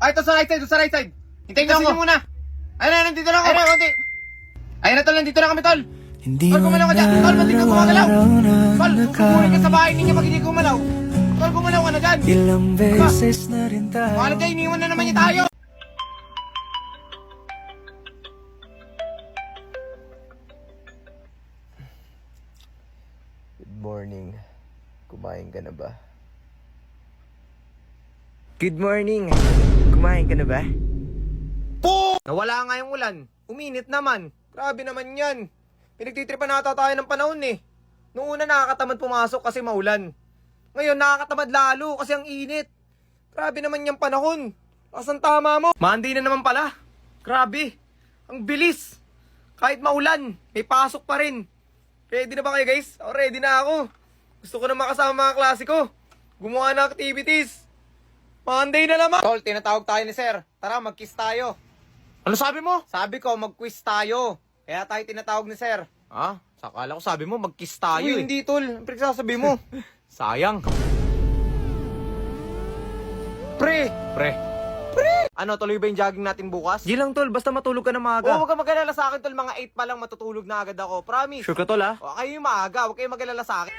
Ay, ito sa right side, ito sa right side. Hintayin kasi niyo muna. Ayun na, nandito na ako. Ayun na, konti. Ayun na, tol, nandito na kami, tol. Tol, gumalaw ka dyan. Tol, ba't di ka gumagalaw? Tol, susuburin ka sa bahay ninyo pag hindi gumalaw. Tol, gumalaw ka na dyan. Ilang beses na rin tayo. Mahal dyan, iniwan na naman niya tayo. Good morning. Kumain ka na ba? Good morning. Kumain ka na ba? Po! Nawala nga yung ulan. Uminit naman. Grabe naman yan. Pinagtitripan nata tayo ng panahon eh. Noong una nakakatamad pumasok kasi maulan. Ngayon nakakatamad lalo kasi ang init. Grabe naman yung panahon. Asan tama mo? Monday na naman pala. Grabe. Ang bilis. Kahit maulan, may pasok pa rin. Ready na ba kayo guys? Oh, ready na ako. Gusto ko na makasama mga klase ko. Gumawa ng activities. Monday na naman. Tol, tinatawag tayo ni sir. Tara, mag-kiss tayo. Ano sabi mo? Sabi ko, mag-quiz tayo. Kaya tayo tinatawag ni sir. Ah, sakala ko sabi mo, mag-kiss tayo. Uy, hindi tol. Ang pinagsasabi mo. Sayang. Pre! Ano, tuloy ba yung jogging natin bukas? Di lang tol, basta matulog ka na Oo, maaga. huwag ka mag-alala sa akin tol. Mga 8 pa lang matutulog na agad ako. Promise. Sure ka tol ha? O, kayo yung maaga. Huwag kayo mag-alala sa akin.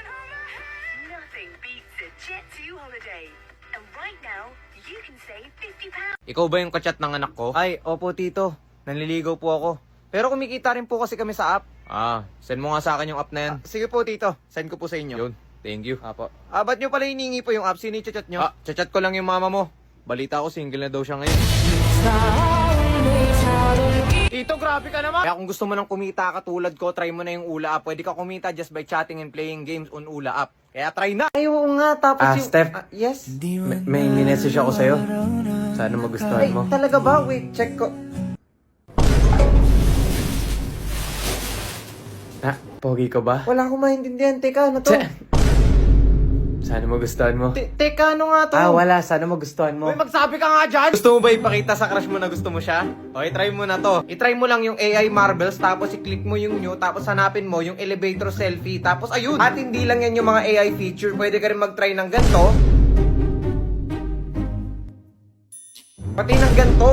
Nothing beats a Jet2 holiday. And right now, you can save £50. Ikaw ba yung kachat ng anak ko? Ay, opo tito. Nanliligaw po ako. Pero kumikita rin po kasi kami sa app. Ah, send mo nga sa akin yung app na yan. Sige po tito, send ko po sa inyo. Yun, thank you. Apo. Ba't nyo pala hiningi po yung app? Sino yung chat nyo? Chat ko lang yung mama mo. Balita ko single na daw siya ngayon. Tito, grabe ka naman! Kaya kung gusto mo nang kumita katulad ko, try mo na yung Ula app. Pwede ka kumita just by chatting and playing games on Ula app. Kaya try na! Ay, oo nga, tapos yung... Steph. Yes? May minessage ako sa'yo. Sana magustuhan Ay, mo. talaga ba? Wait, check ko. Pogi ka ba? Wala akong maintindihan. Teka, ano to? Sana magustuhan mo. Teka, ano nga to? Wala. Sana magustuhan mo. Uy, magsabi ka nga dyan! Gusto mo ba ipakita sa crush mo na gusto mo siya? Okay, try mo na to. I-try mo lang yung AI Marbles, tapos i-click mo yung new, tapos hanapin mo yung elevator selfie, tapos ayun. At hindi lang yan yung mga AI feature, pwede ka rin mag-try ng ganito. Pati ng ganito.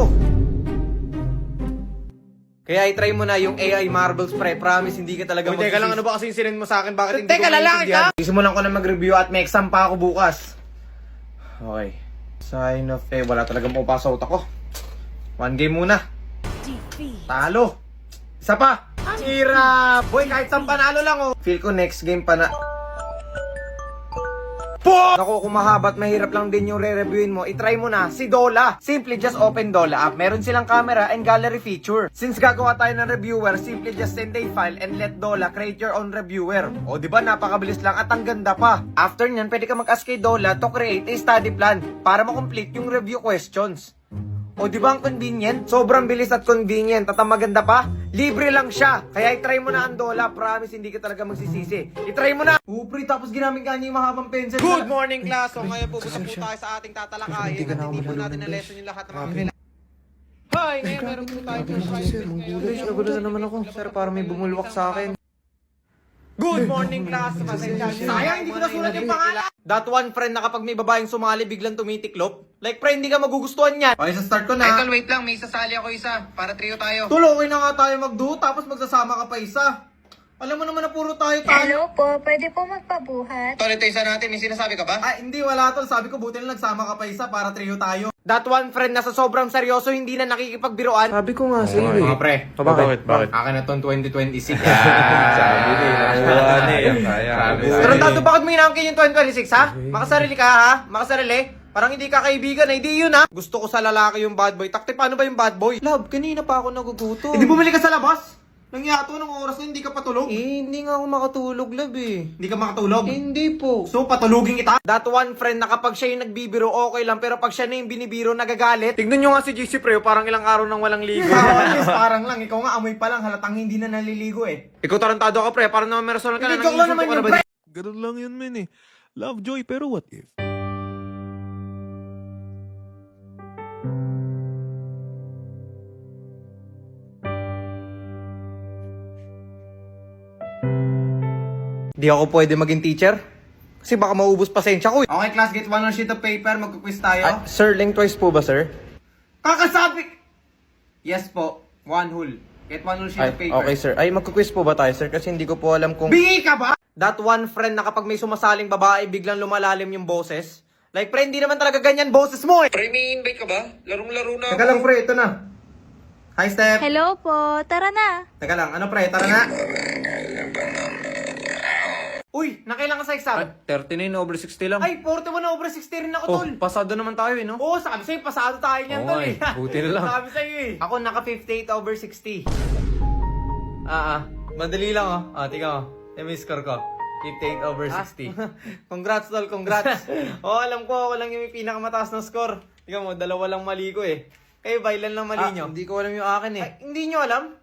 Kaya i-try mo na yung AI Marbles, pre. Promise, hindi ka talaga mag-isip. Teka lang, ano ba kasi yung sinend mo sa akin? Bakit hindi ko maintindihan? Isimulan ko na mag-review at may exam pa ako bukas. Okay. Sign of... wala talagang pupasok ako. One game muna. Talo. Isa pa. Tira. Boy, kahit saan panalo lang, oh. Feel ko next game pa na... Naku, kung mahaba at mahirap lang din yung re-reviewin mo, itry mo na si Dola. Simply just open Dola app. Meron silang camera and gallery feature. Since gagawa tayo ng reviewer, simply just send a file and let Dola create your own reviewer. O diba, napakabilis lang at ang ganda pa. After nyan, pwede ka mag-ask kay Dola to create a study plan para ma-complete yung review questions. O diba ang convenient? Sobrang bilis at convenient. At ang maganda pa, libre lang siya. Kaya i-try mo na ang Dola. Promise, hindi ka talaga magsisisi. I-try mo na! Upri, tapos ginamit ka niya yung mahabang pencil. Good morning, class! So ngayon pupunta po tayo sa ating tatalakayin. At hindi po natin na-lesson yung lahat ng mga kailangan. Hi! Ngayon meron po tayo ng English. Nagulo na naman ako. Sir, parang may bumulwak sa akin. Good morning, class! Sayang, hindi ko nasulat yung pangalan! That one friend na kapag may babaeng sumali, biglang tumitiklop. Like, friend, hindi ka magugustuhan yan. Okay, sa start ko na. Idol, wait lang. May sasali ako isa. Para trio tayo. Tuloy na nga tayo mag-duo, tapos magsasama ka pa isa. Alam mo naman na puro tayo. Hello po, pwede po magpabuhat? Tol, ito isa natin. May sinasabi ka ba? Hindi, wala tol. Sabi ko, buti na nagsama ka pa isa para trio tayo. That one friend na sa sobrang seryoso, hindi na nakikipagbiruan. Sabi ko nga sa'yo eh. Mga pre. Bakit? Akin na tong 2026. Sabi ko eh. Tarantado, bakit mo inaangkin yung 2026, ha? Makasarili ka, ha? Makasarili? Parang hindi ka kaibigan, hindi yun, ha? Gusto ko sa lalaki yung bad boy. Takti, paano ba yung bad boy? Love, kanina pa ako nagugutom. Hindi bumili ka sa labas? Nangyato ng oras na hindi ka patulog? Hindi nga ako makatulog, love, eh. Hindi ka makatulog? Hindi po. So, patulugin kita? That one friend na kapag siya yung nagbibiro, okay lang. Pero pag siya na yung binibiro, nagagalit. Tignan nyo nga si JC, pre. Parang ilang araw nang walang ligo. Yes, parang lang. Ikaw nga, amoy pa lang. Halatang hindi na naliligo, eh. Ikaw tarantado ka, pre. Parang naman may rason ka na. Ikaw lang naman yung pre. Ganun lang yun, men eh. Lovejoy, pero what if? Di ako pwede maging teacher. Kasi baka maubos pasensya ko. Okay, class, get one on sheet of paper. Magkuquiz tayo. Sir, lengthwise po ba, sir? Kakasabi! Yes po, 1 whole. Get 1 whole sheet Ay, of paper. okay sir. Ay, magkuquiz po ba tayo sir? Kasi hindi ko po alam kung... Bingi ka ba? That one friend na kapag may sumasaling babae, biglang lumalalim yung boses. Like, pre, hindi naman talaga ganyan boses mo eh. Pre, may invite ka ba? Larong-laro na Teka lang, pre, ito na. Hi, Steph. Hello po, tara na. Teka lang, ano pre, tara na. Uy, nakailan ka sa exam? 39/60 lang. Ay, 41/60 rin ako, Oh, tol. pasado naman tayo eh, no? Oo, sabi sa'yo, pasado tayo niyan, Oo tol nga eh. eh, buti na lang. Sabi sa'yo eh. Ako, naka 58/60. Madali lang oh. Tingnan mo. Yung score ko. 58/60. Congrats, tol, congrats. Alam ko, ako lang yung may pinakamataas na score. Tingnan mo, 2 lang mali ko eh. Kayo ba, ilan lang mali nyo? Hindi ko alam yung akin eh. Ay, hindi nyo alam?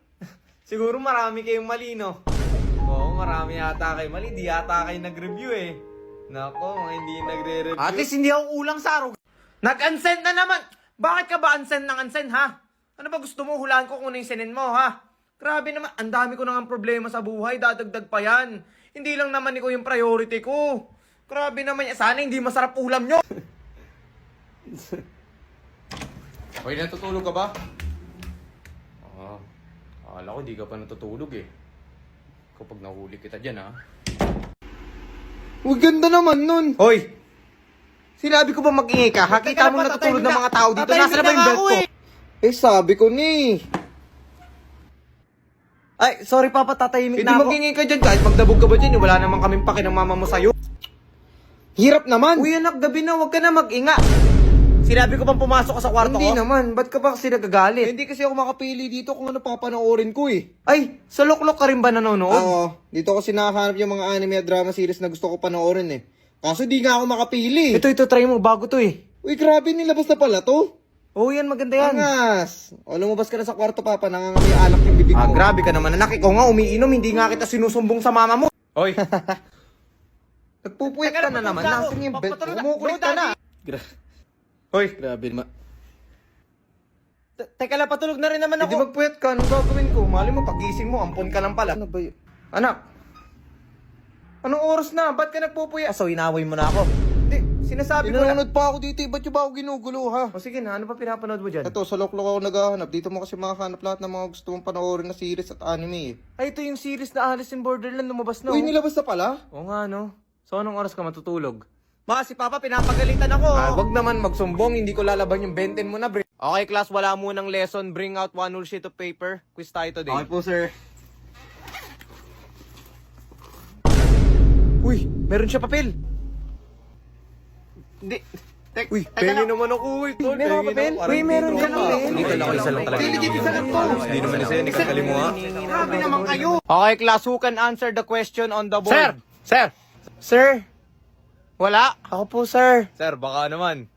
Siguro marami kayong mali, no? Oo, marami yata kayo mali. Di yata kayo nag-review eh. Nako, mga hindi nagre-review. At least hindi ako ulang sa araw. Nag-unsend na naman! Bakit ka ba unsend ng unsend, ha? Ano ba gusto mo? Hulaan ko kung ano yung sinin mo, ha? Grabe naman, ang dami ko nang problema sa buhay. Dadagdag pa yan. Hindi lang naman ikaw yung priority ko. Grabe naman yan. Sana hindi masarap ulam nyo. Hoy, natutulog ka ba? Akala ko di ka pa natutulog eh. Kapag nahuli kita dyan ha. Uy, ganda naman nun. Hoy! Sinabi ko ba mag-ingay ka? Hakita mo natutulog ng mga tao dito. Nasa na ba yung belt ko? Eh, sabi ko ni. Ay, sorry papa, tatahimik na ako. Hindi mag-ingay ka dyan. Kahit magdabog ka ba dyan, wala naman kaming paki ng mama mo sa'yo. Hirap naman. Uy, anak, gabi na. Huwag ka na mag-inga. Sinabi ko bang pumasok ka sa kwarto ko? Hindi naman. Ba't ka ba kasi nagagalit? Hindi kasi ako makapili dito kung ano papanoorin ko eh. Ay, sa Loklok ka rin ba nanonood? Oo. Dito kasi nakahanap yung mga anime at drama series na gusto ko panoorin eh. Kaso di nga ako makapili. Ito, try mo. Bago to eh. Uy, grabe, nilabas na pala to. Oo, yan. Maganda yan. Angas. O, lumabas ka na sa kwarto, papa. Nangangamay alak yung bibig ko. Grabe ka naman, anak. Ikaw nga umiinom. Hindi nga kita sinusumbong sa mama mo. Hoy! Nagpupuyat ka na naman. Nasaan yung belt? Umukulit ka na. Hoy, Grabe naman. teka lang, patulog na rin naman ako. Hindi magpuyat ka. Anong gagawin ko? Mali mo, pagising mo, ampon ka lang pala. Ano ba yun? Anak! Anong oras na? Ba't ka nagpupuyat? So, inaway mo na ako. Hindi, sinasabi ko na. Pinanonood pa ako dito, ba't yung ba ako ginugulo ha? O sige na, ano pa pinapanood mo dyan? Ito, sa Loklok ako naghahanap. Dito mo kasi makahanap lahat ng mga gusto mong panoorin na series at anime eh. Ay, ito yung series na Alice in Borderland, lumabas na. Uy, nilabas na pala? Oo nga, no? So, anong oras ka matutulog? Baka si Papa, pinapagalitan ako. Wag naman magsumbong, hindi ko lalaban yung benten mo na, bre. Okay, class, wala munang lesson. Bring out 1 whole sheet of paper. Quiz tayo today. Okay po, sir. Uy, meron siya papel. Hindi. Uy, pengi naman ako, uy. Tol, meron ka papel? Uy, meron ka papel. Dito lang, isa lang talaga. Isa lang to. Hindi naman isa yun, ikakali mo ha. Grabe naman kayo. Okay, class, who can answer the question on the board? Sir! Sir! Wala? Ako po, sir. Sir, baka naman.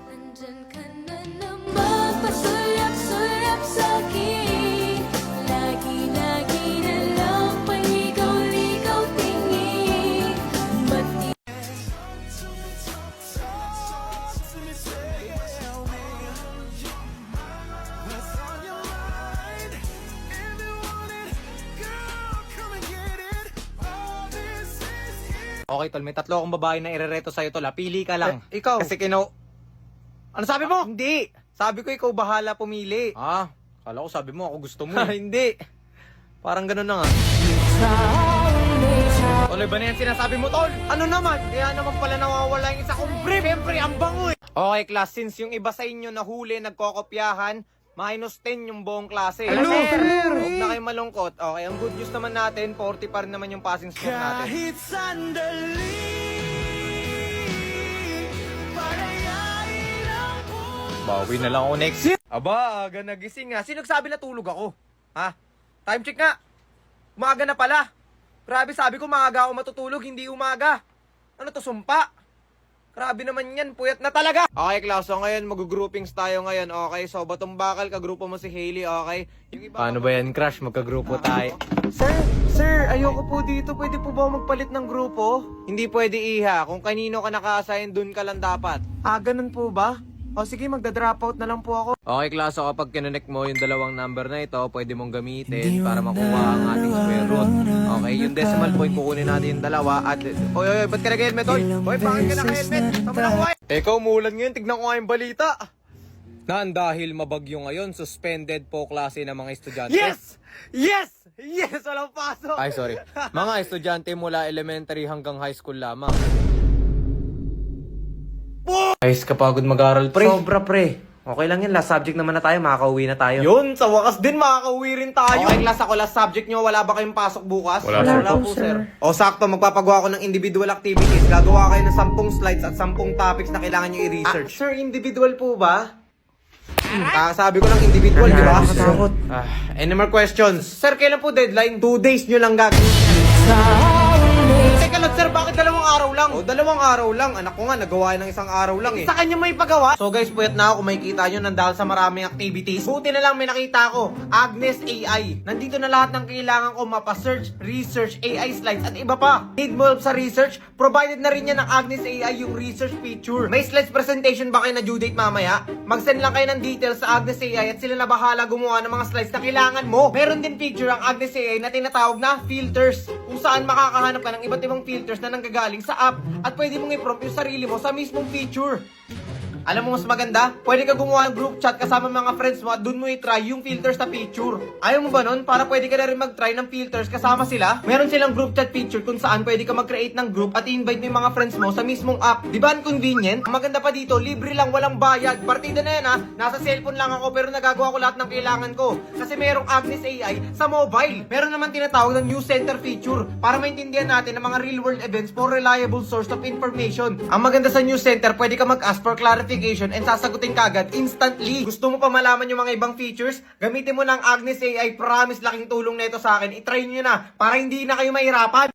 Nandyan ka na naman, pasulap-sulap sa'kin. Lagi-lagi na lang paligaw-ligaw tingin. Okay, tol, may 3 akong babae na irereto sa'yo, tol. Pili ka lang. Ikaw. Kasi Ano sabi mo? Hindi. Sabi ko ikaw bahala pumili. Kala ko sabi mo, ako gusto mo eh. Hindi. Parang ganun na nga. Tuloy ba na yan sinasabi mo, tol? Ano naman? Kaya naman pala nawawala yung isa kong brief. Siyempre, ang bango eh. Okay, class, since yung iba sa inyo nahuli, nagkokopyahan, -10 yung buong klase. Hello, sir! Huwag na kayo malungkot. Okay, ang good news naman natin, 40 pa rin naman yung passing score natin. Kahit sandali, palayain ako. Bawi na lang ako next year. Aba, aga nagising nga. Sino nagsabi na tulog ako? Ha? Time check nga. Umaga na pala. Grabe, sabi ko maaga ako matutulog, hindi umaga. Ano to, sumpa? Grabe naman yan, puyat na talaga. Okay, class, so ngayon mag-groupings tayo ngayon, okay? So, Batong Bakal, kagrupo mo si Hailey, okay? Yung iba, Paano ba yan, Crush? Magkagrupo tayo. Sir, ayoko po dito. Pwede po ba magpalit ng grupo? Hindi pwede, Iha. Kung kanino ka naka-assign, dun ka lang dapat. Ganun po ba? O sige, magda-dropout na lang po ako. Okay, class, so kapag kinonect mo yung 2 number na ito, pwede mong gamitin para makuha ang ating square root. Okay, yung decimal point, kukunin natin yung 2 at... Oy, ba't ka nag-helmet, oy? Oy, bakit ka naka-helmet? Tama na ko, Ikaw, umulan ngayon. Tignan ko nga yung balita. Naan dahil mabagyo ngayon, suspended po klase ng mga estudyante. Yes! Yes! Yes! Walang pasok! Ay, sorry. Mga estudyante mula elementary hanggang high school lamang. Ayos kapagod mag-aral, pre. Sobra, pre. Okay lang yan, last subject naman na tayo, makakauwi na tayo. Yun, sa wakas din, makakauwi rin tayo. Okay, class, ako last subject nyo, wala ba kayong pasok bukas? Wala, po, sir. O, sakto, magpapagawa ko ng individual activities. Gagawa kayo ng 10 slides at 10 topics na kailangan nyo i-research. Sir, individual po ba? Sabi ko lang individual, di ba? Nakakatakot. Any more questions? Sir, kailan po deadline? 2 days nyo lang gagawin. Teka lang, sir, bakit 2 araw lang? O, 2 araw lang. Anak ko nga, nagawa ng 1 araw lang eh. Sa kanya may pagawa. So guys, puyat na ako. Kung makikita nyo, nandahal sa maraming activities. Buti na lang may nakita ko. Agnes AI. Nandito na lahat ng kailangan ko mapa-search, research, AI slides, at iba pa. Need mo help sa research? Provided na rin yan ng Agnes AI yung research feature. May slides presentation ba kayo na due date mamaya? Mag-send lang kayo ng details sa Agnes AI at sila na bahala gumawa ng mga slides na kailangan mo. Meron din feature ang Agnes AI na tinatawag na filters, kung saan makakahanap ka ng iba't ibang filters na nanggagaling sa app at pwede mong i-prompt yung sarili mo sa mismong feature. Alam mo mas maganda? Pwede ka gumawa ng group chat kasama mga friends mo at dun mo i-try yung filters na feature. Ayaw mo ba nun? Para pwede ka na rin mag-try ng filters kasama sila? Meron silang group chat feature kung saan pwede ka mag-create ng group at i-invite mo yung mga friends mo sa mismong app. Di ba ang convenient? Ang maganda pa dito, libre lang, walang bayad. Partida na yan ha. Nasa cellphone lang ako pero nagagawa ko lahat ng kailangan ko. Kasi merong Agnes AI sa mobile. Meron naman tinatawag ng news center feature para maintindihan natin ang mga real world events for reliable source of information. Ang maganda sa news center, pwede ka mag-ask for clarification and sasagutin kagad instantly. Gusto mo pa malaman yung mga ibang features? Gamitin mo ng Agnes AI. Promise, laking tulong na ito sa akin. I-try nyo na para hindi na kayo mahirapan.